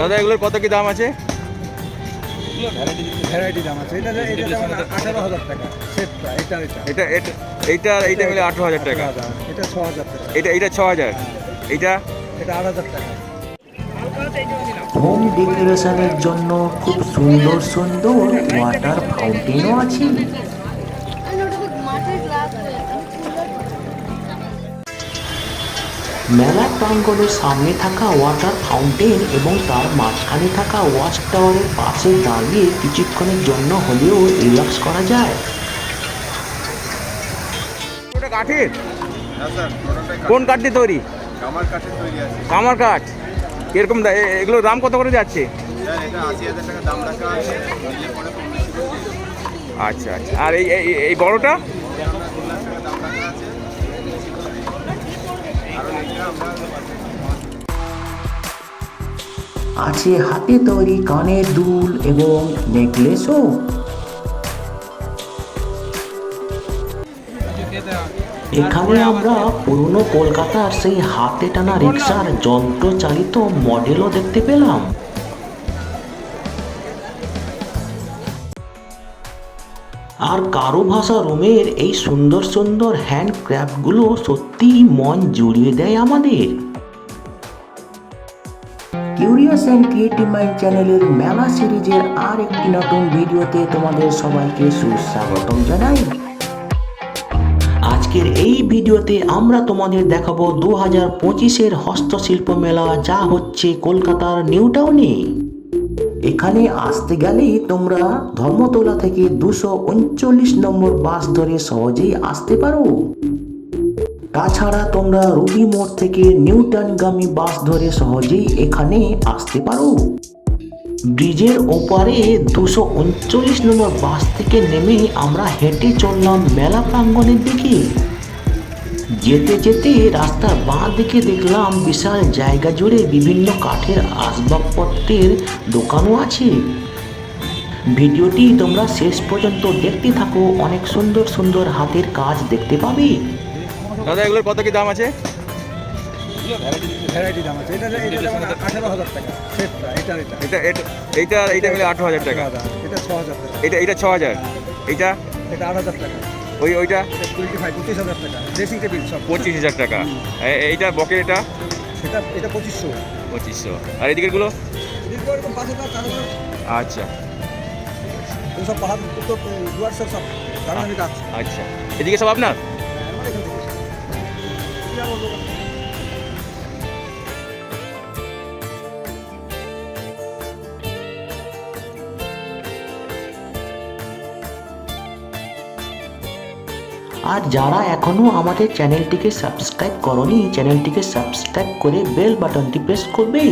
দাদা এগুলোর কত কি দাম আছে? ভ্যারাইটি দাম আছে। এটা 18,000 টাকা সেটটা। এইটা মিলে 18,000 টাকা। এটা 6,000 টাকা। এটা 6,000। এটা 8,000 টাকা। হোম ডেকোরেশনের জন্য খুব সুন্দর সুন্দর ওয়াটার ফাউন্টেনও আছে। মেলা প্রাঙ্গণের সামনে থাকা ওয়াটার ফাউন্টেন এবং তার মাঝখানে থাকা ওয়াচ টাওয়ারের পাশে দাঁড়িয়ে কিছুক্ষণের জন্য হলেও রিল্যাক্স করা যায়। ওটা কাঠের? কোন কাঠ দিয়ে তৈরি? কামার কাঠের তৈরি আছে। কামার কাঠ। এরকম এগুলোর দাম কত করে যাচ্ছে? স্যার এটা 80,000 টাকা দাম রাখা আছে। নিলে পরে কম বেশি করে দিয়ে দেব। আচ্ছা আচ্ছা। আর এই বড়টা? এটা আমরা 2 লাখ টাকা দাম রাখা আছে। আর এটা আমরা আছে হাতে তৈরি কানের দুল এবং নেকলেসও। এখানে আমরা পুরনো কলকাতার সেই হাতে টানা রিক্সার যন্ত্রচালিত মডেলও দেখতে পেলাম। আর কারুভাষা রুমের এই সুন্দর সুন্দর হ্যান্ডক্রাফটগুলো সত্যিই মন জুড়িয়ে দেয় আমাদের। কিউরিয়াস অ্যান্ড ক্রিয়েটিভ মাইন্ড চ্যানেলের মেলা সিরিজের আর একটি নতুন ভিডিওতে তোমাদের সবাইকে সুস্বাগতম জানাই। আজকের এই ভিডিওতে আমরা তোমাদের দেখাবো 2025-এর হস্তশিল্প মেলা, যা হচ্ছে কলকাতার নিউ টাউনে। এখানে আসতে গেলেই তোমরা ধর্মতলা থেকে 239 নম্বর বাস ধরে সহজেই আসতে পারো। তাছাড়া তোমরা রুবি মোড় থেকে নিউ টাউনগামী বাস ধরে সহজেই এখানে আসতে পারো। ব্রিজের ওপারে 239 নম্বর বাস থেকে নেমে আমরা হেঁটে চললাম মেলা প্রাঙ্গণের দিকে। যেতে যেতে রাস্তার বাঁ দিকে দেখলাম বিশাল জায়গা জুড়ে বিভিন্ন কাঠের আসবাবপত্রের দোকানও আছে। ভিডিওটি তোমরা শেষ পর্যন্ত দেখতে থাকো, অনেক সুন্দর সুন্দর হাতের কাজ দেখতে পাবে। দাদা এগুলোর কত কি দাম আছে? ভ্যারাইটি দাম আছে। এটা 18,000 টাকা সেটটা। এইটা মিলে 18,000 টাকা। এটা 6,000 টাকা। এটা 6,000। এটা 8,000 টাকা। ওইটা 25,000 টাকা। ড্রেসিং টেবিল সব 25,000 টাকা। এইটা বকের এটা এটা 2500। 2500। আর এদিকেরগুলো? এরকম 5,000 4,000। আচ্ছা সব পাহাড় উত্তর দুয়ার সব দামি কাজ। আচ্ছা। এদিকে সব আপনার? আর যারা এখনো আমাদের চ্যানেলটিকে সাবস্ক্রাইব করনি, চ্যানেলটিকে সাবস্ক্রাইব করে বেল বাটনটি প্রেস করবে।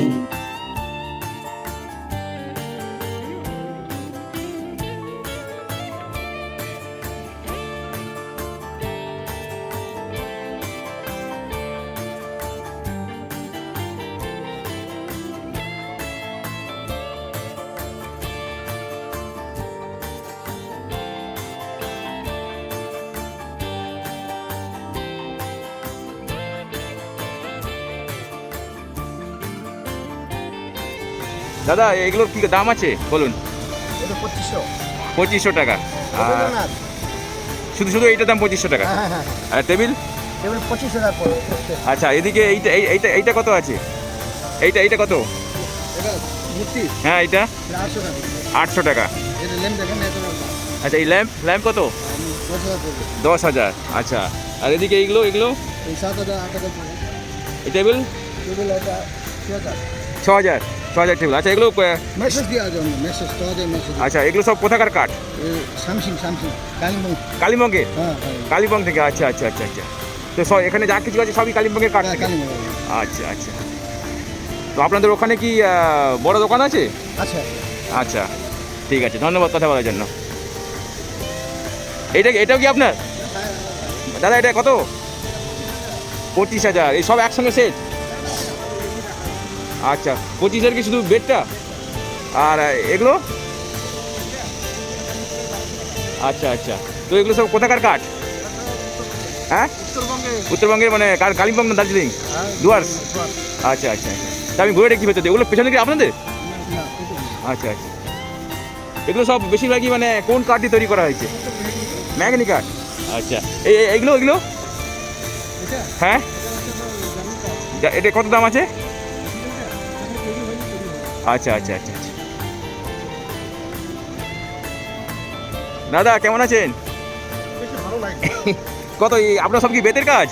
দাদা এগুলোর কি দাম আছে বলুন? এটা 2500। 2500 টাকা। শুধু এইটার দাম 2500 টাকা। হ্যাঁ। আর টেবিল? টেবিল 25,000 পড়ে। আচ্ছা এদিকে এইটা কত আছে? এইটা কত? এটা মূর্তি। হ্যাঁ এইটা 800 টাকা। 800 টাকা। এটা ল্যাম্প দেখেন ন্যাচারাল। আচ্ছা এই ল্যাম্প কত? 10,000 পড়বে। 10,000। আচ্ছা আর এদিকে এইগুলো এই 7,000 8,000 পড়বে। এই টেবিল? টেবিল এটা 6,000। 6,000 টেবিল। আচ্ছা এগুলো মেসেজ দেওয়া যাবে, মেসেজ তো দেয় মেসেজ। আচ্ছা এগুলো সব কোথাকার কাঠ? সামসিং কালিম্পং। কালিম্পংয়ের? হ্যাঁ কালিম্পং থেকে। আচ্ছা তো সব এখানে যা কিছু আছে সবই কালিম্পংয়ের কাঠ থেকে? কালিম্পং। আচ্ছা তো আপনাদের ওখানে কি বড় দোকান আছে? আচ্ছা ঠিক আছে, ধন্যবাদ কথা বলার জন্য। এটাও কি আপনার? দাদা এটা কত? 25,000। এই সব একসঙ্গে সেট? আচ্ছা 25,000 কি শুধু বেডটা? আর এগুলো? আচ্ছা তো এগুলো সব কোথাকার কাঠ? হ্যাঁ উত্তরবঙ্গের মানে কালিম্পং না দার্জিলিং? ডুয়ার্স। আচ্ছা তা আমি ঘুরে দেখি ভেতর। এগুলো পেছনে কি আপনাদের? আচ্ছা আচ্ছা, এগুলো সব বেশিরভাগই মানে কোন কাঠ দিয়ে তৈরি করা হয়েছে? ম্যাগনি কাঠ। আচ্ছা, এইগুলো এগুলো এটা হ্যাঁ, এটা কত দাম আছে? আচ্ছা আচ্ছা আচ্ছা আচ্ছা। দাদা কেমন আছেন? বেশি ভালো লাগে। কত আপনার সব কি বেতের কাজ?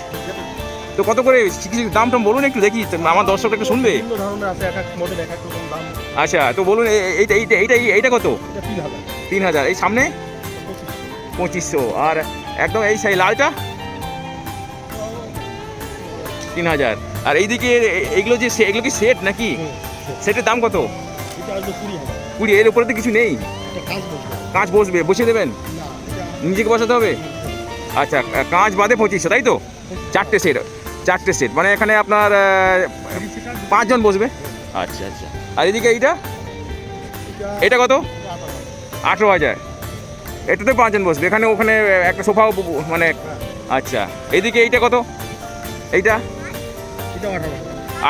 তো কত করে কিছু দাম টাম বলুন একটু, দেখি আমার দর্শক একটু শুনবে। বিভিন্ন ধরনের আছে, এক এক মডেল এক এক রকম দাম। আচ্ছা, তো বলুন এইটা এইটা এইটা এইটা কত? এটা 3000। 3000। এই সামনে 2500। আর একদম এই সাই লালটা 3000। আর এইদিকে এইগুলো যে এগুলো কি সেট নাকি? সেটের দাম কত? এটা আসবে 20000। 20। এর উপরে তো কিছু নেই? এটা কাজ বলবো কাঁচ বসবে, বসিয়ে দেবেন? না, এটা নিজেকে বসাতে হবে? আচ্ছা, কাঁচ বাদে 2500, তাই তো? চারটে সেট মানে এখানে আপনার 5 জন বসবে। আচ্ছা আচ্ছা। আর এদিকে এইটা, এটা কত? 18,000। এটাতে 5 জন বসবে, এখানে ওখানে একটা সোফাও মানে। আচ্ছা, এদিকে এইটা কত? এইটা এটা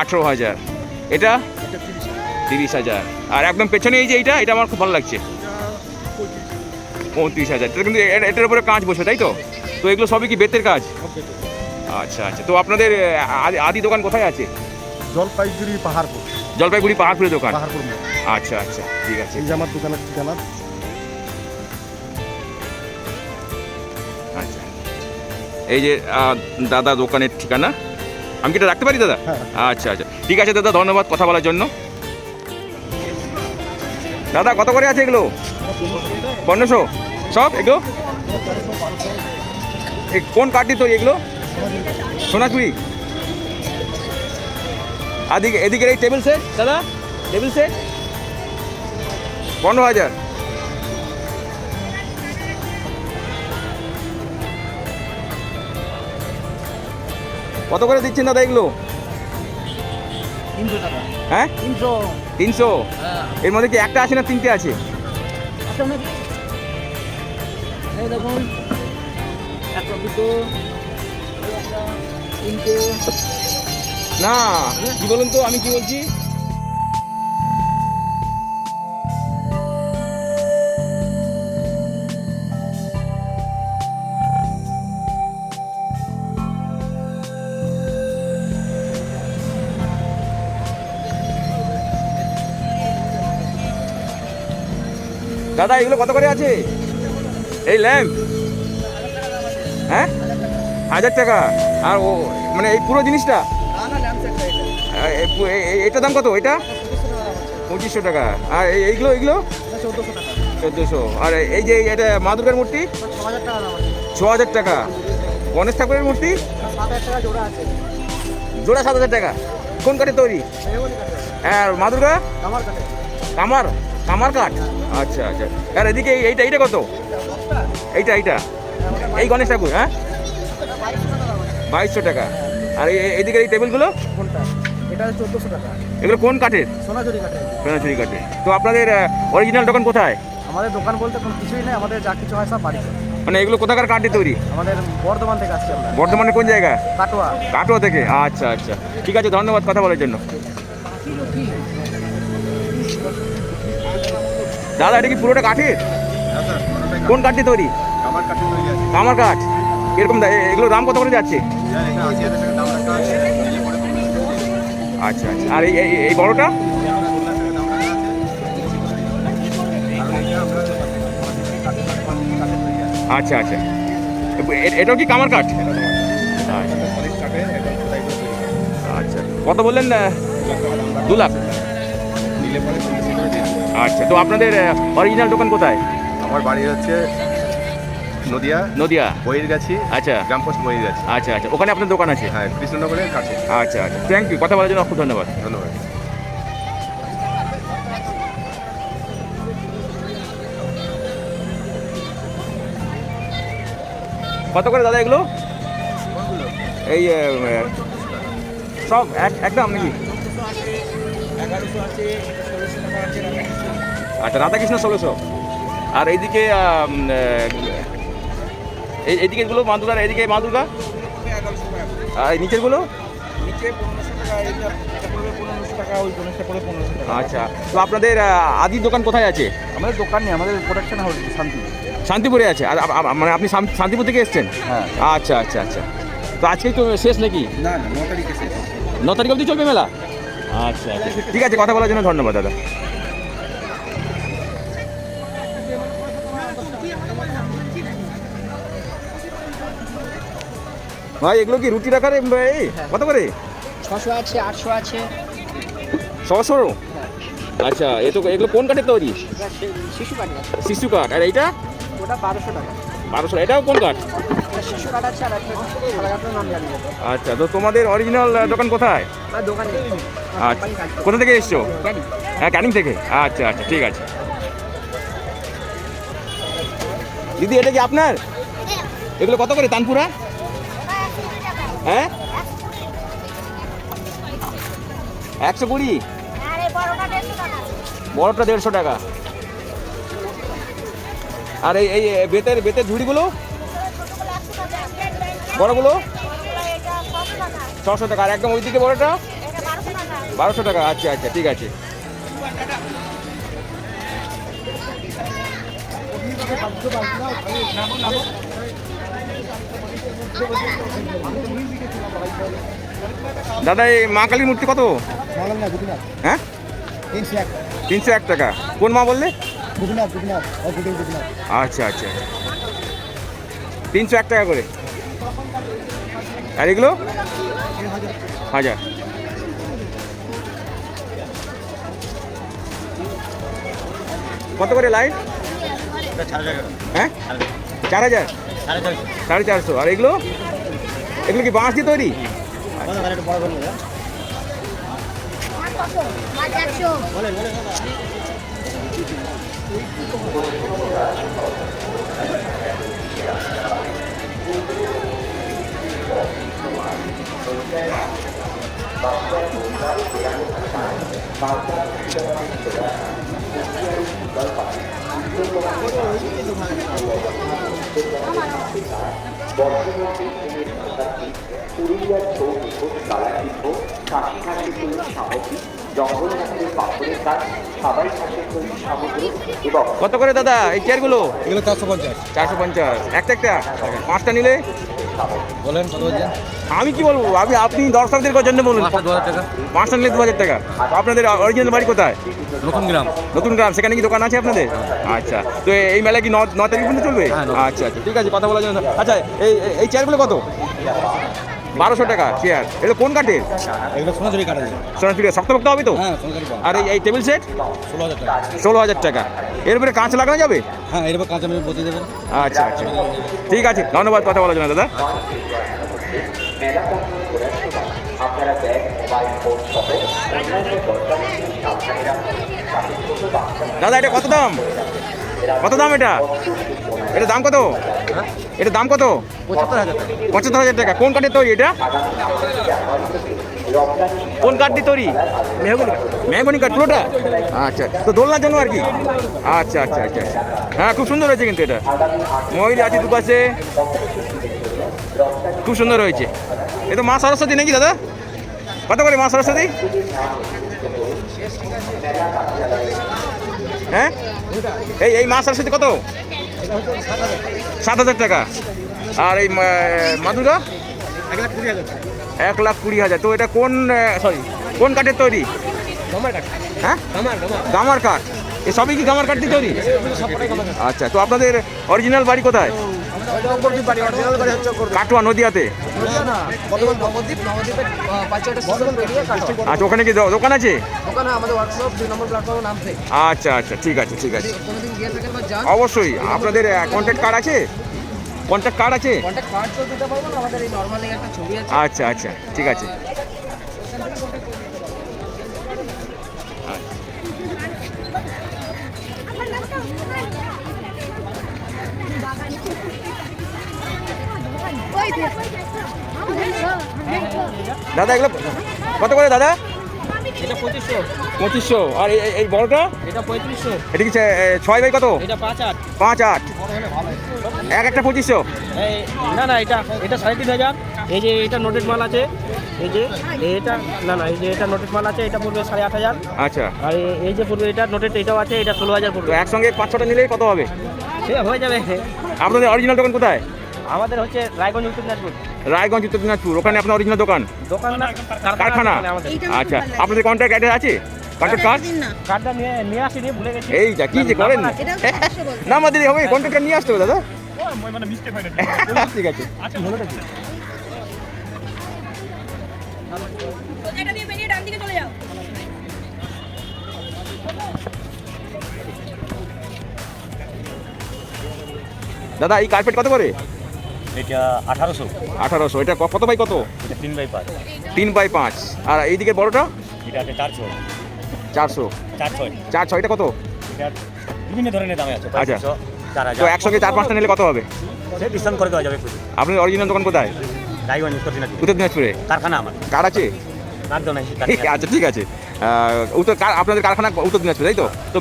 18,000। এটা এটা 30,000। 30,000। আর একদম পেছনে এই যে এটা আমার খুব ভালো লাগছে, এটা 35,000। 35,000। এটা কিন্তু এটার উপরে কাঁচ বসবে, তাই তো? তো এগুলো সবই কি বেতের কাজ? ওকে। আচ্ছা আচ্ছা। তো আপনাদের আদি দোকান কোথায় আছে? জলপাইগুড়ি পাহাড়পুর। জলপাইগুড়ি পাহাড়পুরের দোকান? পাহাড়পুর মোড়। আচ্ছা আচ্ছা, ঠিক আছে। এই যে আমার দোকানের ঠিকানা। আচ্ছা, এই যে দাদা দোকানের ঠিকানা, আমি কি এটা রাখতে পারি দাদা? হ্যাঁ। আচ্ছা আচ্ছা, ঠিক আছে দাদা, ধন্যবাদ কথা বলার জন্য। দাদা কত করে আছে এগুলো? 1500 সব এগুলো? কোন কাঠটি তৈরি এগুলো? সোনাঝুরি। এদিকে এই টেবিল সেট দাদা, টেবিল সেট 15,000। কত করে দিচ্ছেন দাদা এগুলো? 300 টাকা। হ্যাঁ, 300। হ্যাঁ। এর মধ্যে কি একটা আছে না 3টে আছে? আচ্ছা নাকি? এই দেখুন, একটা দুটো, এই একটা, তিনটে। না, কি বলুন তো, আমি কি বলছি, দাদা এগুলো কত করে আছে? এই ল্যাম্প হ্যাঁ 1000 টাকা। আর ও মানে এই পুরো জিনিসটা, এটা দাম কত? এটা 2500 টাকা। আর এইগুলো 1400। আর এই যে এটা মা দুর্গার মূর্তি 6000 টাকা। গণেশ ঠাকুরের মূর্তি জোড়া 7000 টাকা। কোন কাঠের তৈরি? আর মা দুর্গা কামার কাঠ। আচ্ছা আচ্ছা। আর এদিকে এইটা কত? এইটা এই গণেশ ঠাকুর, হ্যাঁ 2200 টাকা। আর এইদিকে এই টেবিলগুলো? এটা 1400 টাকা। এগুলো কোন কাঠের? সোনাঝুরি কাঠে। সোনাঝুরি কাঠের। তো আপনাদের অরিজিনাল দোকান কোথায়? আমাদের দোকান বলতে কোনো কিছুই নেই, আমাদের যা কিছু হয় সব বাড়িতে। মানে এগুলো কোথাকার কাঠে তৈরি? আমাদের বর্ধমান থেকে আসছি আমরা। বর্ধমানে কোন জায়গা? কাটোয়া। কাটোয়া থেকে। আচ্ছা আচ্ছা, ঠিক আছে, ধন্যবাদ কথা বলার জন্য। দাদা এটা কি পুরোটা কাঠের? কোন কাঠ দিয়ে তৈরি? আমার কাছে তৈরি আছে। কামার কাঠ। এরকম এগুলোর দাম কত করে যাচ্ছে? এটা 80,000 টাকা দাম রাখা আছে। নিজে করে 15,000 আচ্ছা আচ্ছা। আর এই বড়টা? আমরা 2 লাখ টাকা দাম রাখা আছে। আর এটা আমরা কাঠের তৈরি আছে। আচ্ছা আচ্ছা। এটাও কি কামার কাঠ? আচ্ছা পলিশ কাঠে একদম খোদাই করে তৈরি করা। আচ্ছা। কত বললেন? 2 লাখ। নিলে পরে 15,000 করে দিয়ে দেব। আচ্ছা, তো আপনাদের অরিজিনাল দোকান কোথায়? আমার বাড়ি হচ্ছে নদিয়া। বইরগাছি। আচ্ছা গ্রাম পোস্ট বইরগাছি। আচ্ছা আচ্ছা, ওখানে আপনার দোকান আছে? হ্যাঁ, কৃষ্ণনগরের কাছে। আচ্ছা আচ্ছা, থ্যাংক ইউ কথা বলার জন্য খুব ধন্যবাদ। ধন্যবাদ। কত করে দাদা এগুলো? এই সব একদম নাকি? 1100 আছে, 1600 টাকা আছে। আচ্ছা, রাধাকৃষ্ণ 1600। আর এইদিকে এইদিকে এগুলো মা দুর্গার, এইদিকে মা দুর্গা। আর এই নিচেরগুলো? নিচে 1500 টাকা, এটা পড়বে 1500 টাকা, ওই গণেশটা পড়বে 1500 টাকা। আচ্ছা, তো আপনাদের আদির দোকান কোথায় আছে? আমাদের দোকান নেই, আমাদের প্রোডাকশন হাউস শান্তি। শান্তিপুরে আছে। আর মানে আপনি শান্তিপুর থেকে এসছেন? হ্যাঁ। আচ্ছা আচ্ছা আচ্ছা, তো আজকেই তো শেষ নাকি? না না, 9 তারিখে শেষ। 9 তারিখ অবধি চলবে মেলা? আচ্ছা আচ্ছা, ঠিক আছে, কথা বলার জন্য ধন্যবাদ দাদা। ভাই এগুলো কি রুটি রাখার এই কত করে? 600 আছে, 800 আছে। 600? আচ্ছা, এগুলো কোন কাঠের তৈরি? শিশু কাঠ আছে, শিশু কাঠ। আর এইটা ওটা 1200 টাকা। 1200। এটাও কোন কাঠ? এটা শিশু কাঠ আছে, আর একটা সারাগাটার নাম জানি না। আচ্ছা, তো তোমাদের অরিজিনাল দোকান কোথায়? আর দোকান নেই। আচ্ছা, কোথা থেকে এসছো? জানি। হ্যাঁ, ক্যানিং থেকে। আচ্ছা আচ্ছা, ঠিক আছে। দিদি এটা কি আপনার? এগুলো কত করে তানপুরা? হ্যাঁ, 120। বড়টা 150 টাকা। আর এই বেতের ঝুড়িগুলো বড়গুলো 600 টাকা। আর একদম ওইদিকে বড়টা 1200 টাকা। আচ্ছা আচ্ছা, ঠিক আছে। দাদা এই মা কালীর মূর্তি কত? মালাম না, গোপীনাথ। হ্যাঁ, 301। 301 টাকা। কোন মা বললে? গোপীনাথ, গোপীনাথ। আচ্ছা আচ্ছা, 301 টাকা করে। আর এগুলো 1000। কত করে লাইট? হ্যাঁ, 4000, 450। আর এগুলো কি বাঁশ দিয়ে তৈরি? পুরুলিয়ার ছৌ নিখোঁজ কালা শিল্প, কাশি ঘাটের তৈরি সামগ্রী, জঙ্গল ঘাটের পাথরের কাজ, সাবাই ঘাটের তৈরি সামগ্রী এবং কত করে দাদা এই চেয়ারগুলো? এগুলো 450। 450। একটা 5টা নিলে? বলেন কত বলছেন? আমি কি বলবো, আপনি দর্শকদের জন্য বলুন। 2000 টাকা। 5টা নিলে 2000 টাকা। আপনাদের অরিজিনাল বাড়ি কোথায়? নতুন গ্রাম। সেখানে কি দোকান আছে আপনাদের? আচ্ছা, তো এই মেলা কি 9 তারিখ পর্যন্ত চলবে? আচ্ছা আচ্ছা, ঠিক আছে, কথা বলার জন্য। আচ্ছা, এই চেয়ারগুলো কত? 1200 টাকা চেয়ার। এগুলো কোন কাঠের? এগুলো সোনাঝুরি কাটা যায়। সোনাঝুরি। শক্তপোক্ত হবে তো? হ্যাঁ, সোনাঝুরি কাটা। আর এই টেবিল সেট 16000 টাকা। 16000 টাকা। এর উপরে কাঁচ লাগানো যাবে? হ্যাঁ, এরপর কাঁচা মেরে বসিয়ে দেবেন। আচ্ছা আচ্ছা, ঠিক আছে, ধন্যবাদ কথা বলার জন্য দাদা। মেলা প্রাঙ্গণে ঘোরার সময় আপনারা ব্যাগ, মোবাইল ফোন সহ অন্যান্য দরকারি জিনিস সাবধানে রাখুন। সাথে ছোট বাচ্চা দাদা এটা কত দাম? কত দাম এটা? এটা দাম কত? এটা দাম কত? 75,000 টাকা। কোন কাঠের তৈরি এটা? কোন কাঠ দিয়ে তৈরি? মেহগনি কাঠ পুরোটা? আচ্ছা, তো দোলনার জন্য আর কি? আচ্ছা আচ্ছা আচ্ছা, হ্যাঁ, খুব সুন্দর হয়েছে কিন্তু এটা। মহিলা আছে দুপাশে, খুব সুন্দর হয়েছে। এ তো মা সরস্বতী নাকি দাদা? কত করে মা সরস্বতী? হ্যাঁ, এই মা সরস্বতী কত? 7,000 টাকা। আর এই মাদুরা 1,20,000। তো এটা কোন কাঠের তৈরি? হ্যাঁ, গামার কাঠ। এ সবই কি গামার কাঠ দিয়ে তৈরি? আচ্ছা, তো আপনাদের অরিজিনাল বাড়ি কোথায়? কাটোয়া, নদিয়াতে। আচ্ছা, ওখানে কি দোকান আছে? আচ্ছা আচ্ছা, ঠিক আছে ঠিক আছে, অবশ্যই। আপনাদের কন্ট্যাক্ট কার্ড আছে? কন্ট্যাক্ট কার্ড আছে? আচ্ছা আচ্ছা, ঠিক আছে। দাদা এগুলো কত করে দাদা? এটা 2500, 2500। আর এই বড়টা এটা 3500, এটা কি 6 বাই কত? এটা 5.8, 5.8, একটা 2500। না না এটা 3500। এই যে এটা নোটেড মাল আছে, এই যে এটা না না এই যে এটা নোটেড মাল আছে, এটা পড়বে 8500। আচ্ছা, আর এই যে পড়বে এটা নোটেড এটাও আছে, এটা 16000 তো পড়বে। একসঙ্গে 5-6টা নিলেই কত হবে? সে হয়ে যাবে। আপনাদের অরিজিনাল দোকান কোথায়? আমাদের হচ্ছে রায়গঞ্জ উত্তর দিনাজপুর। রায়গঞ্জ উত্তর দিনাজপুর, ওখানে আপনার অরিজিনাল দোকান, দোকান না কারখানা। আমাদের। আচ্ছা, আপনাদের কন্ট্যাক্ট অ্যাড্রেস আছে? Contact card? কার্ডটা নিয়ে আসি, নিয়ে ভুলে গেছি। এই যা কি যে করেন না, নাম্বার দিলে হবে, কন্ট্যাক্ট কার্ড নিয়ে আসতে হবে দাদা। ঠিক আছে। এটা দিয়ে বেরিয়ে ডান দিকে চলে যাও। দাদা এই কার্পেট কত করে? এটা 1800, 1800। এটা কত বাই কত? এটা 3x5, 3x5। আর এইদিকে বড়টা এটা আছে 400, 400, 400, 400। এটা কত? এটা বিভিন্ন ধরনের দামে আছে, আচ্ছা। 2500, তো 4000। একসঙ্গে 4-5টা নিলে কত হবে? সে ডিসকাউন্ট করে দেওয়া যাবে খুশি। আপনাদের অরিজিনাল দোকান কোথায়? রায়গঞ্জ উত্তর দিনাজপুর, উত্তর দিনাজপুরে। কারখানা আমার, কার্ড আছে? রাখতো না আচ্ছা, ঠিক আছে। আপনাদের কারখানা উত্তর দিনাজপুর, তাই তো? তো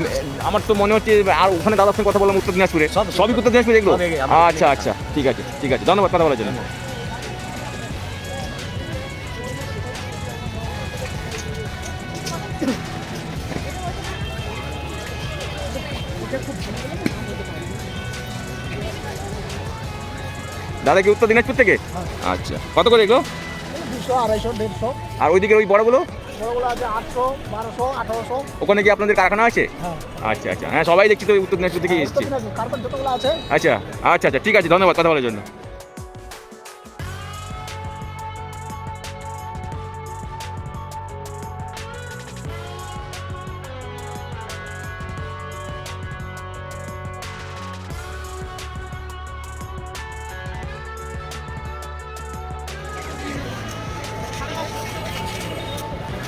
আমার তো মনে হচ্ছে, আর ওখানে দাদার সঙ্গে কথা বললাম উত্তর দিনাজপুরে, সবই উত্তর দিনাজপুরে এগুলো? সবই আমাদের। আচ্ছা আচ্ছা, ঠিক আছে ঠিক আছে, ধন্যবাদ কথা বলার জন্য। দাদা কি উত্তর দিনাজপুর থেকে? আচ্ছা, কত করে এগুলো? 200, 250, 150। আর ওইদিকে ওই বড়গুলো? বড়গুলো আছে 800, 1200, 1800। ওখানে কি আপনাদের কারখানা আছে? হ্যাঁ। আচ্ছা আচ্ছা, হ্যাঁ সবাই দেখছি তো উত্তর দিনাজপুর থেকে এসেছে। কার্পেট যতগুলো আছে। আচ্ছা আচ্ছা আচ্ছা, ঠিক আছে, ধন্যবাদ কথা বলার জন্য।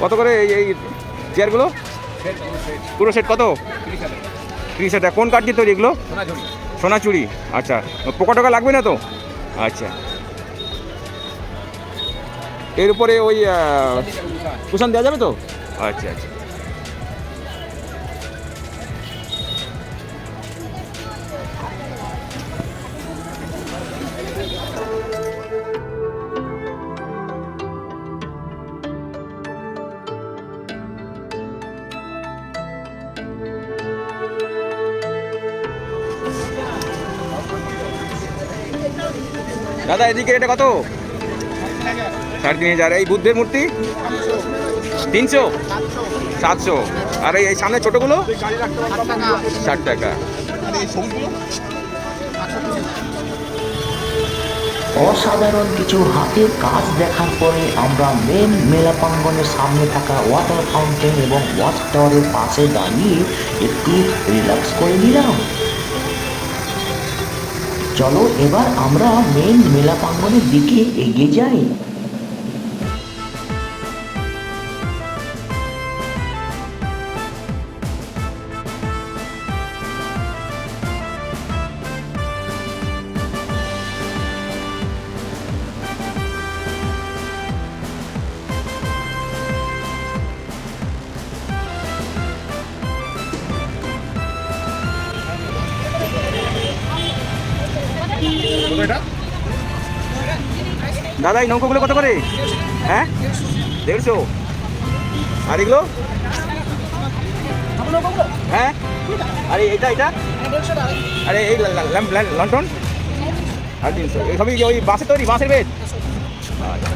কত করে এই চেয়ারগুলো? পুরো সেট কত? 30,000। কোন কাঠ দিয়ে তৈরি এগুলো? সোনাচুরি। আচ্ছা, পোকা টোকা লাগবে না তো? আচ্ছা, এর উপরে ওই কুশন দেওয়া যাবে তো? আচ্ছা আচ্ছা। দাদা এদিকে এটা কত? 3,500। এই বুদ্ধের মূর্তি 300, 700। আর এই সামনে ছোটগুলো 60 টাকা। অসাধারণ কিছু হাতের কাজ দেখার পরে আমরা মেন মেলা প্রাঙ্গণের সামনে থাকা ওয়াটার ফাউন্টেন এবং ওয়াচ টাওয়ারের পাশে দাঁড়িয়ে একটু রিল্যাক্স করে নিলাম। চলো এবার আমরা মেন মেলা প্রাঙ্গণের দিকে এগিয়ে যাই। দাদা এই নৌকোগুলো কত করে? হ্যাঁ, 150। আর এগুলো? হ্যাঁ, আরে এটা আরে এই লন্ঠন আর 300। এই সবই ওই বাঁশের তৈরি, বাঁশের বেদ? আচ্ছা।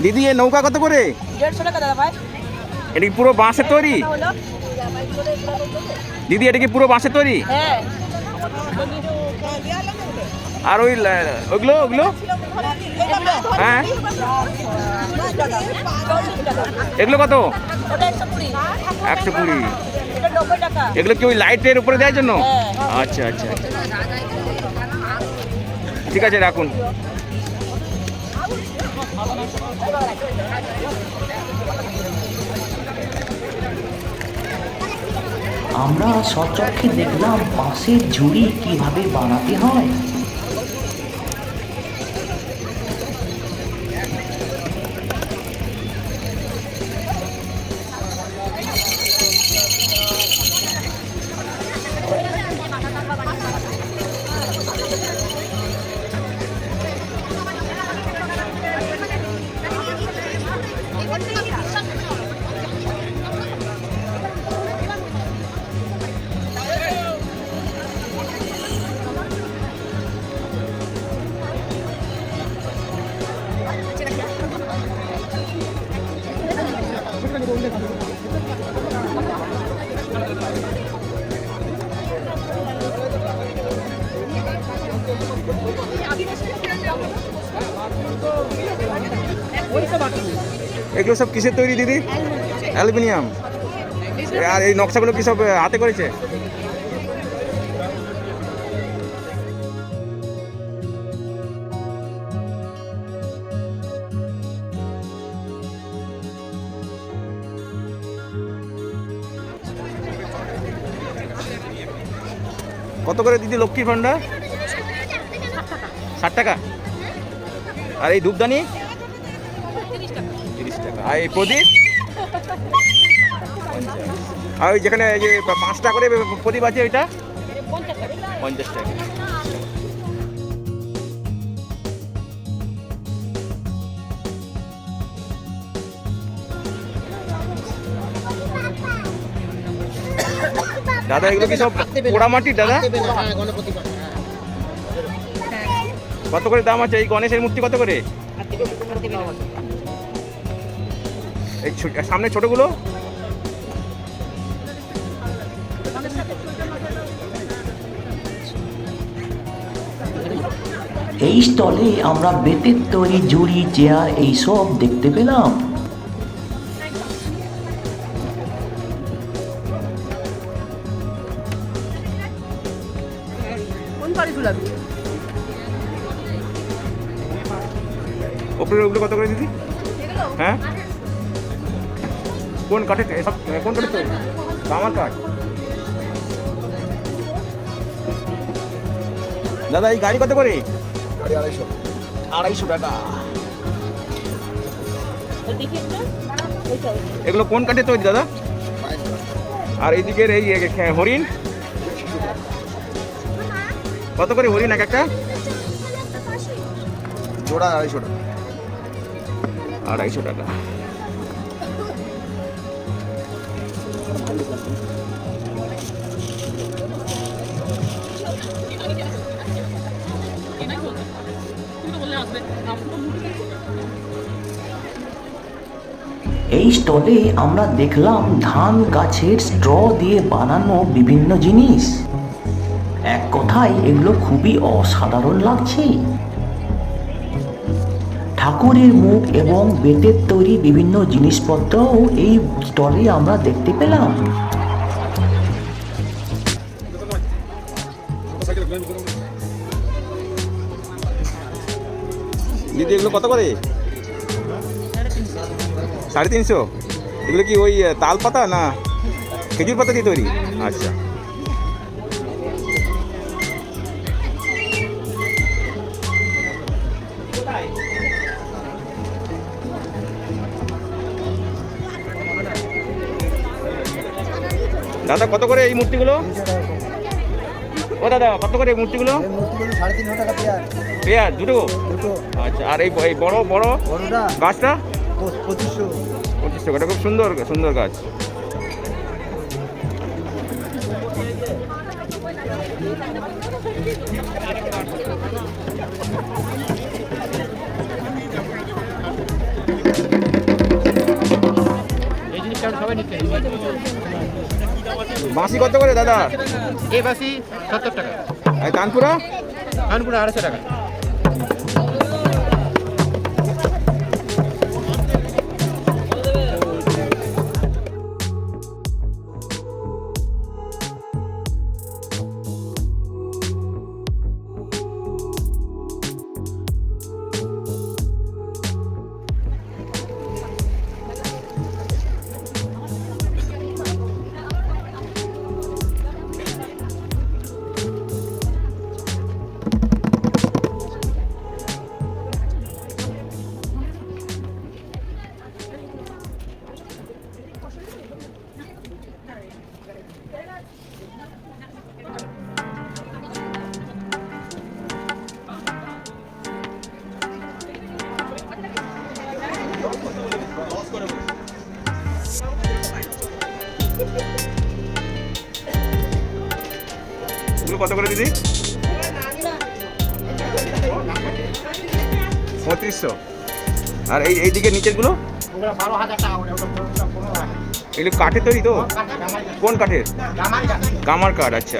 দিদি এই নৌকা কত করে? 150 টাকা দাদা ভাই। এটা কি পুরো বাঁশের তৈরি? হলো দিদি এটা কি পুরো বাঁশের তৈরি? হ্যাঁ। আর ওই ওগুলো হ্যাঁ, এগুলো কত? ওটা 120। 120। 90 টাকা। এগুলো কি ওই লাইটের উপরে দেওয়ার জন্য? হ্যাঁ। আচ্ছা আচ্ছা আচ্ছা। ঠিক আছে, রাখুন। আমরা সচক্ষে দেখলাম বাঁশের ঝুড়ি কিভাবে বানাতে হয়। এগুলো সব কিসের তৈরি দিদি? অ্যালুমিনিয়াম। আর এই নকশাগুলো কি সব হাতে করেছে? কত করে দিদি লক্ষ্মীর ভান্ডার? 60 টাকা। আর এই ধূপদানি? 30 টাকা। আর এই প্রদীপ? আর ওই যেখানে এই যে 5 টাকা করে প্রদীপ আছে ওইটা? 50 টাকা। দাদা এগুলো কি সব পোড়ামাটির দাদা? কত করে দাম আছে এই গণেশের মূর্তি কত করে? এই সামনে ছোটগুলো? এই স্টলে আমরা বেতের তৈরি ঝুড়ি, চেয়ার এইসব দেখতে পেলাম। ওপরে ওগুলো কত করে দিদি? হ্যাঁ, কোন কাঠে সব? কোন কাঠে তৈরি? আমার কাঠ। দাদা এই গাড়ি কত করে? গাড়ি 250। 250 টাকা। এগুলো কোন কাঠে তৈরি দাদা? আর এইদিকের এই হরিণ কত করে হরিণ এক একটা? জোড়া 250 টাকা। 250 টাকা। এই স্টলে আমরা দেখলাম ধান গাছের স্ট্র দিয়ে বানানো বিভিন্ন জিনিস। এক কথায় এগুলো খুবই অসাধারণ লাগছে। ঠাকুরের মুখ এবং বেতের তৈরি বিভিন্ন জিনিসপত্রও এই স্টলে আমরা দেখতে পেলাম। দিদি এগুলো কত করে? 350। এগুলো কি ওই তাল পাতা না খেজুর পাতা দিয়ে তৈরি? আচ্ছা। দাদা কত করে এই মূর্তিগুলো? ও দাদা কত করে এই মূর্তিগুলো? এই মূর্তিগুলো 350 টাকা পেয়ার। পেয়ার দুটো? দুটো। আচ্ছা। আর এই বড় বড় বড়টা গাছটা? 2500। 25 টাকা। এটা খুব সুন্দর সুন্দর গাছ। বাঁশি কত করে দাদা? এই বাসি 70 টাকা। আর কানপুরা? কানপুরা 250 টাকা। এগুলো কত করে দিদি? 3500। আর এই দিকে নিচেরগুলো? ওগুলো 12,000 টাকা করে, ওটা 15,000। এগুলো কাঠের তৈরি তো? গামারি কোন কাঠের? কাঠ। গামার কাঠ, আচ্ছা।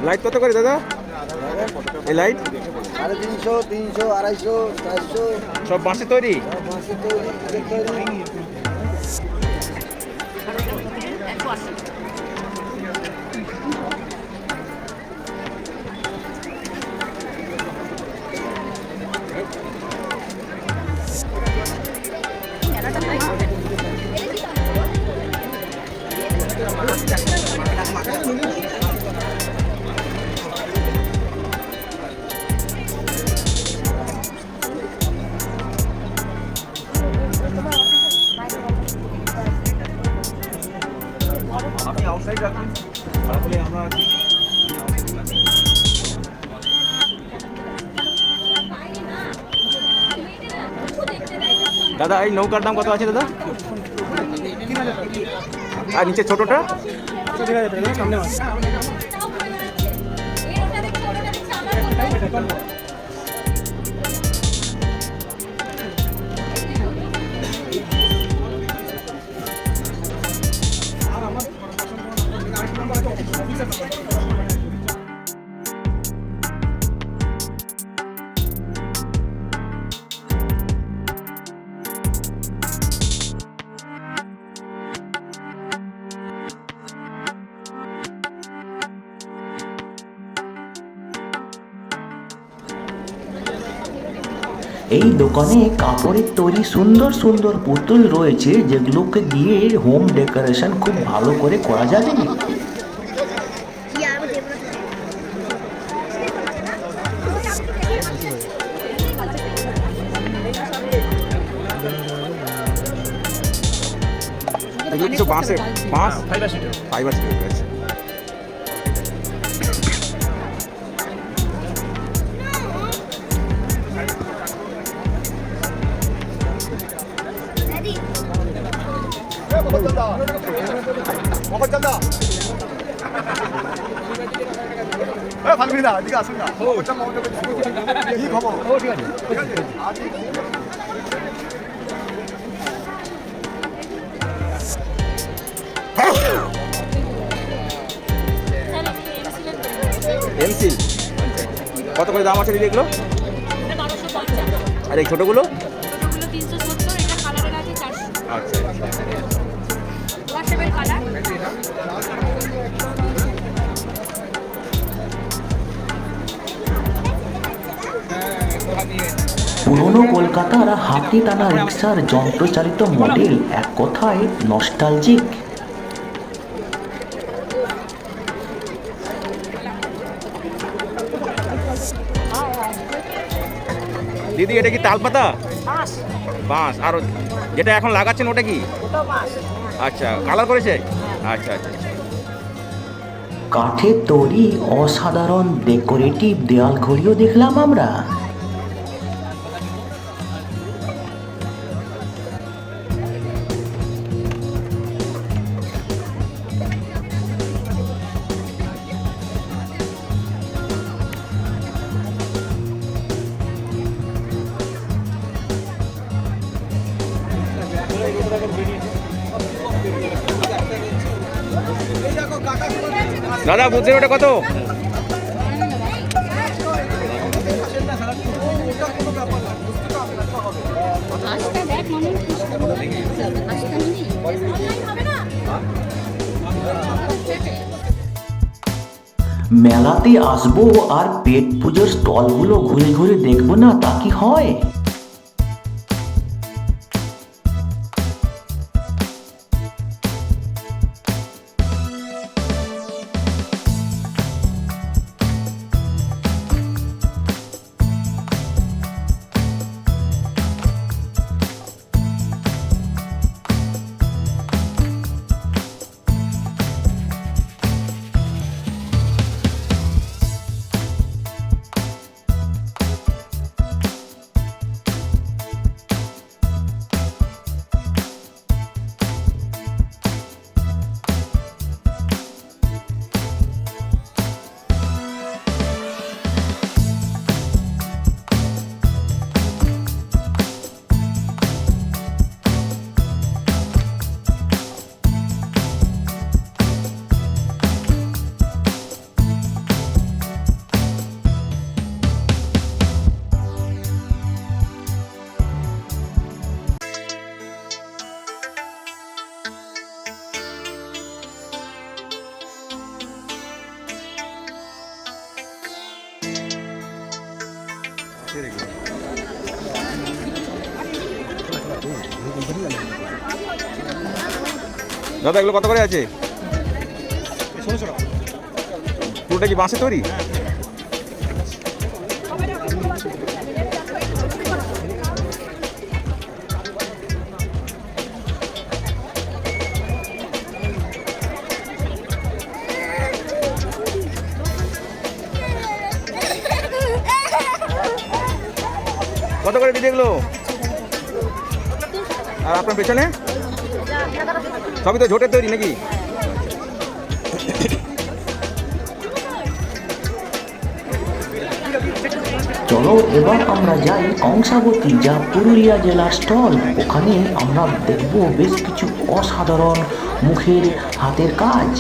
লাইট কত করে দাদা? এই লাইট 350, 300, 250, 400, সব বাঁশের তৈরি? বাঁশের তৈরি, ইটের তৈরি। আপনি আউটসাইড রাখুন, তারপরে আমরা দাদা এই নৌকার দাম কত আছে দাদা? আর নিচে ছোটটা? এই দোকানে কাপড়ের তৈরি সুন্দর সুন্দর পুতুল রয়েছে, যেগুলোকে দিয়ে হোম ডেকোরেশন খুব ভালো করে করা যাবে। এগুলো কিছু বাঁশের, বাঁশ ফাইবার সিটের রয়েছে। ফালগুনিদা এদিকে আসুন না। কি খবর? ঠিক আছে, ঠিক আছে। পেন্সিল কত করে দাম আছে দিদি এগুলো? আর এই ছোটোগুলো? আচ্ছা পুরনো কলকাতার হাতি টানা রিক্সার যন্ত্রচালিত মডেল, এক কথায় নস্টালজিক। দিদি এটা কি তালপাতা? বাঁশ। আর যেটা এখন লাগাচ্ছেন ওটা কি? আচ্ছা, কালার করেছে? আচ্ছা আচ্ছা। কাঠের তৈরি অসাধারণ ডেকোরেটিভ দেয়াল ঘড়িও দেখলাম আমরা। দাদা বুঝছেন ওটা কত? মেলাতে আসবো আর পেট পুজোর স্টলগুলো ঘুরে ঘুরে দেখবো না, তা কি হয়? দাদা এগুলো কত করে আছে? 1600 টাকা। পুরোটা কি বাঁশে তৈরি? কত করে দিদি এগুলো? আর আপনার পেছনে সবই তো ঝোটের তৈরি নাকি? চলো এবার আমরা যাই কংসাবতী, যা পুরুলিয়া জেলার স্টল। ওখানে আমরা দেখব বেশ কিছু অসাধারণ মুখের হাতের কাজ।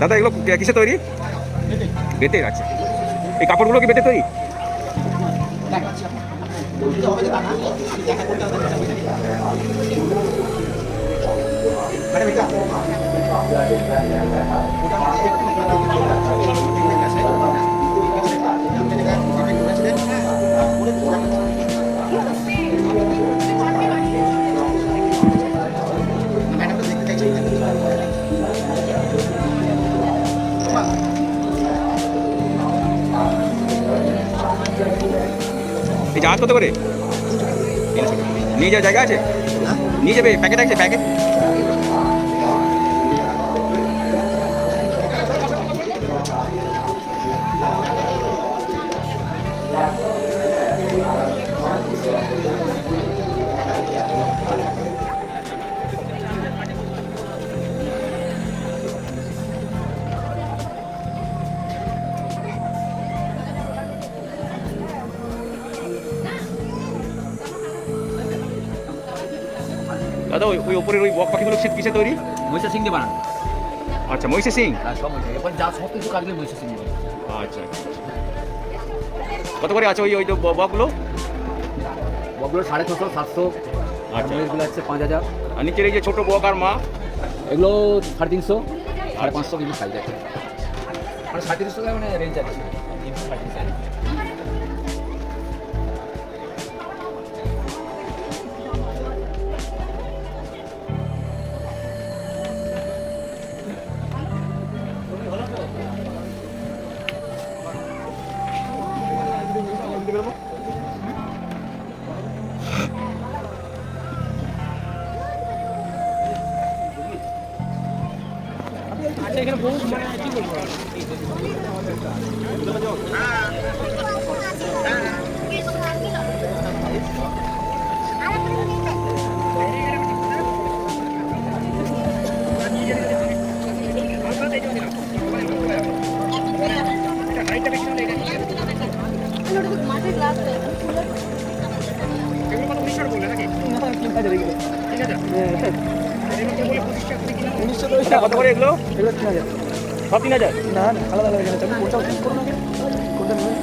দাদা এগুলো কিসে তৈরি? বেতের। আছে এই কাপড়গুলো কি বেতের তৈরি? এই জাহাজ কত করে? নিয়ে যাওয়ার জায়গা আছে? নিয়ে যাবে? প্যাকেট আছে? প্যাকেট দাদা ওই ওপরের ওই বক পাখিগুলো কিসে তৈরি? মহিষা সিং দিয়ে বানানো। আচ্ছা মহিষে সিং। সব মহিষা, এবার যা সব কিছু কাজগুলো মহিষা সিং। আচ্ছা আচ্ছা। কত করে আছে ওই ওই বকগুলো? বকগুলো 650 700, আচ্ছা। এগুলো হচ্ছে 5000, আর নিচের এই যে ছোটো বক আর মা? এগুলো 350, 550 কিন্তু সাইজ আছে, মানে 37 টাকা মানে রেঞ্জ আছে। আচ্ছা এখানে বহু মানে কি বলবো মাঠের গ্লাস এটা কত করে এগুলো? এগুলো 3000 সব 3000? না না আলাদা আলাদা গেলে তুমি কোনটা চুজ করো না কোনটা নেবে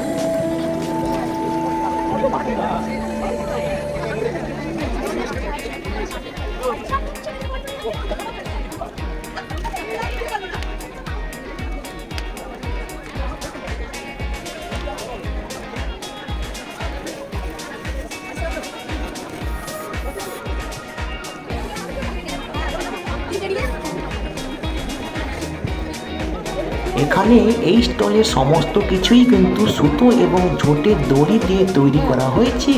এখানে এই স্টলের সমস্ত কিছুই কিন্তু সুতো এবং ঝোটের দড়ি দিয়ে তৈরি করা হয়েছে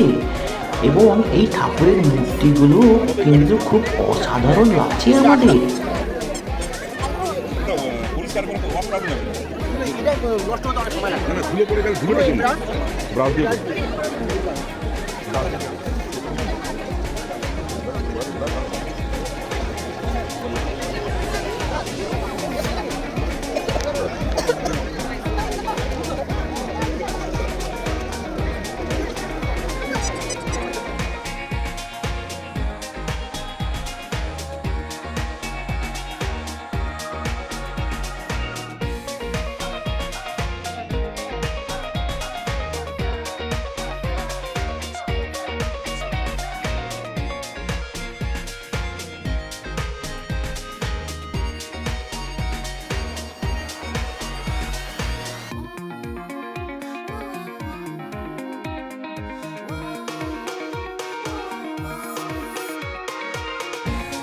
এবং এই ঠাকুরের মূর্তিগুলো কিন্তু খুব অসাধারণ লাগছে আমাদের।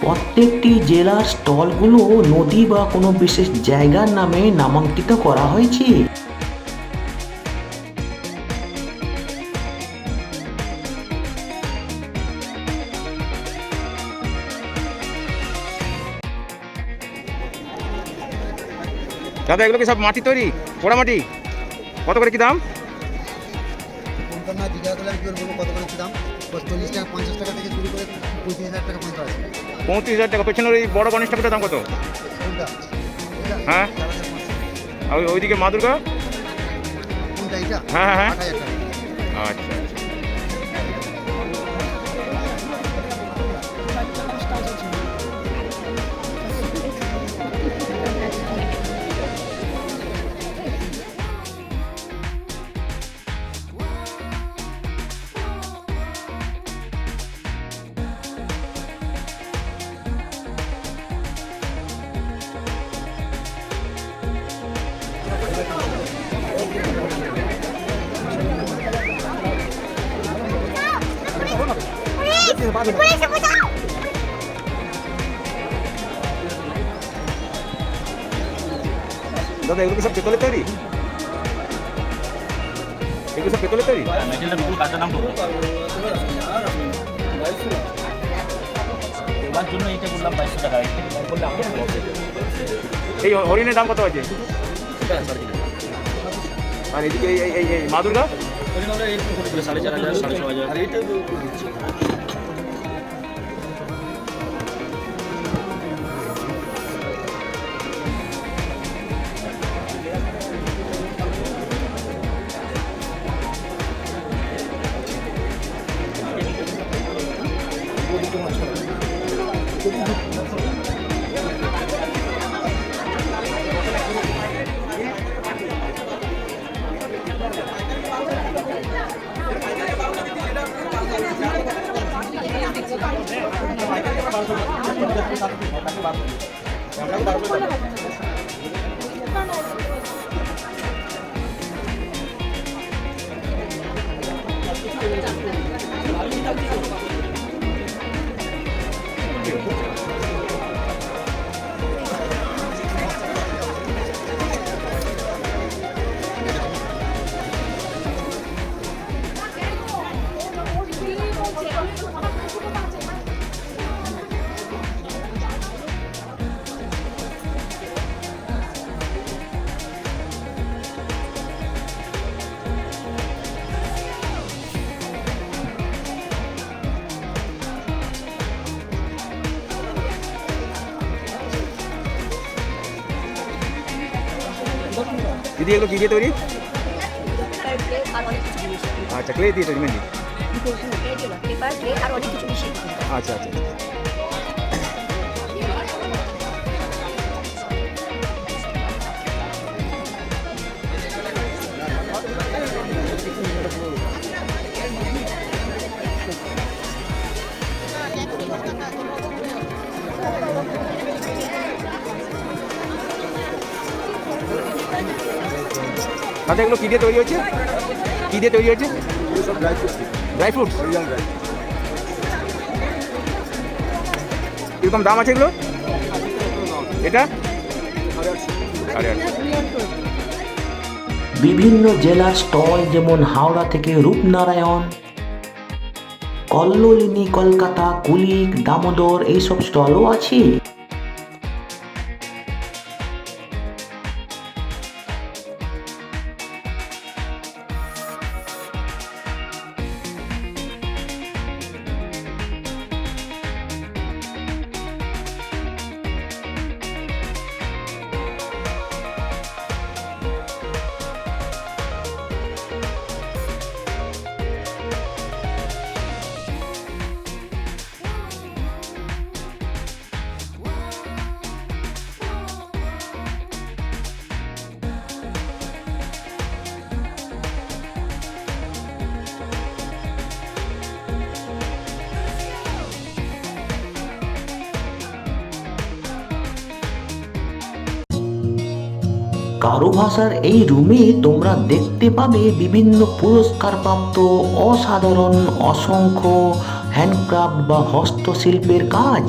প্রত্যেকটি জেলার স্টলগুলো নদী বা কোনো বিশেষ জায়গার নামে নামাঙ্কিত করা হয়েছে। দাদা এগুলো কি সব মাটি তৈরি, পোড়া মাটি? কত করে কি দাম? কোনটা না জিজ্ঞাসা করলে কি বলবো কত করে কি দাম? 40 টাকা 50 টাকা থেকে শুরু করে 35,000 টাকা পর্যন্ত আছে। 35,000 টাকা। পেছনের ওই বড় গণেশ ঠাকুরের দাম কত? কোনটা? হ্যাঁ, আর ওইদিকে মা দুর্গা? কোনটা এটা? হ্যাঁ হ্যাঁ হ্যাঁ। 8,000 টাকা। আচ্ছা আচ্ছা। দাদা এগুলো কি সব পেতলের তৈরি? এগুলো সব পেতলের তৈরি? এই হরিণের দাম কত আছে? আর এদিকে এই মা দুর্গা? দিদি এগুলো কী দিয়ে তৈরি? আর অনেক কিছু জিনিস আচ্ছা, ক্লে দিয়ে তৈরি মেনলি। পেপার ক্লে আর অনেক কিছু মিশিয়ে আচ্ছা আচ্ছা। আচ্ছা, এগুলো কী দিয়ে তৈরি হচ্ছে? কী দিয়ে তৈরি হচ্ছে? Dry fruits. কীরকম দাম আছে এগুলো? এটা আরে বিভিন্ন জেলার স্টল যেমন হাওড়া থেকে রূপনারায়ণ, কল্লোলিনী, কলকাতা, কুলিক, দামোদর এইসব স্টলও আছে। কারু ভাষার এই রুমে তোমরা দেখতে পাবে বিভিন্ন পুরস্কারপ্রাপ্ত অসাধারণ অসংখ্য হ্যান্ডক্রাফট বা হস্তশিল্পের কাজ।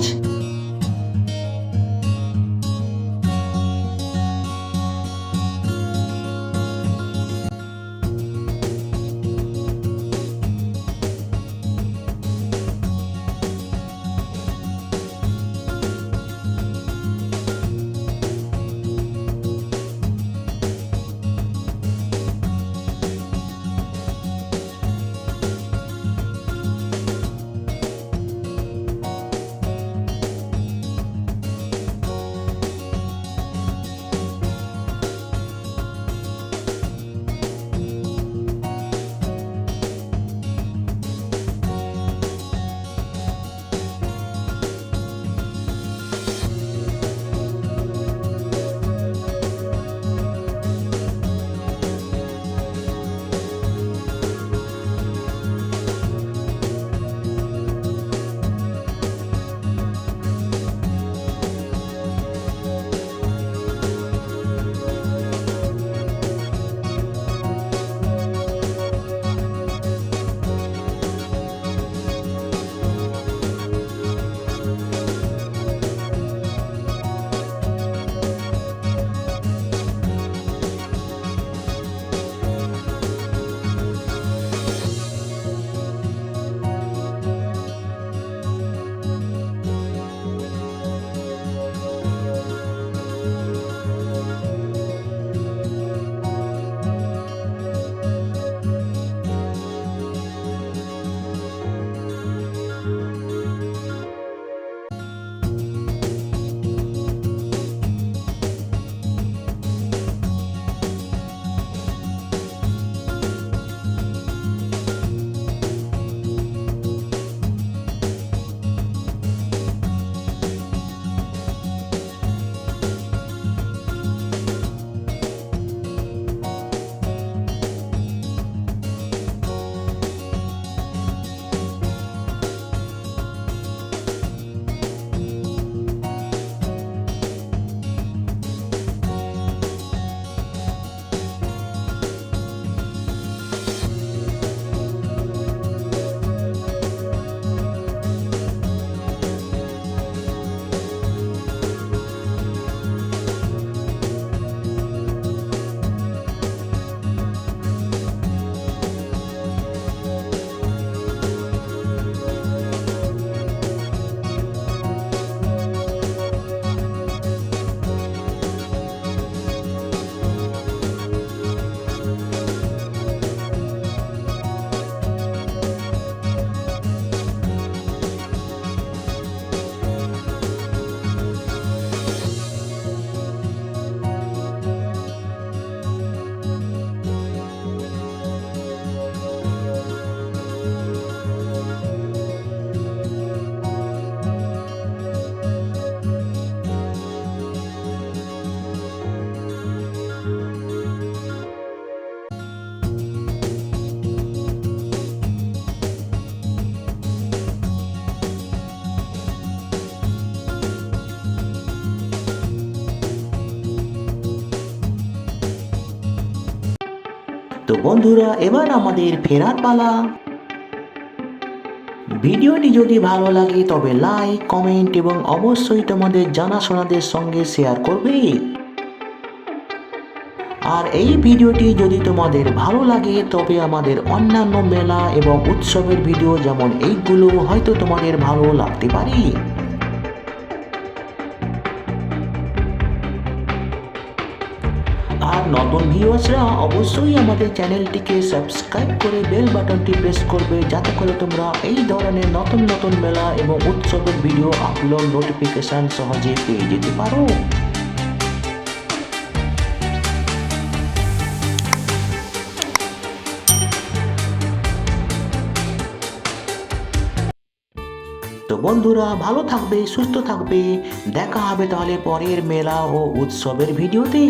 তো বন্ধুরা, এবার আমাদের ফেরার পালা। ভিডিওটি যদি ভালো লাগে তবে লাইক, কমেন্ট এবং অবশ্যই তোমাদের জানাশোনাদের সঙ্গে শেয়ার করবে। আর এই ভিডিওটি যদি তোমাদের ভালো লাগে তবে আমাদের অন্যান্য মেলা এবং উৎসবের ভিডিও যেমন এইগুলো হয়তো তোমাদের ভালো লাগতে পারে। আর নতুন ভিউয়ার্সরা অবশ্যই আমাদের চ্যানেলটিকে সাবস্ক্রাইব করে বেল বাটনটি প্রেস করবে, যাতে করে তোমরা এই ধরনের নতুন নতুন মেলা এবং উৎসবের ভিডিও আপলোড নোটিফিকেশন সহজে পেয়ে যেতে পারো। তো বন্ধুরা, ভালো থাকবে, সুস্থ থাকবে। দেখা হবে তাহলে পরের মেলা ও উৎসবের ভিডিওতে।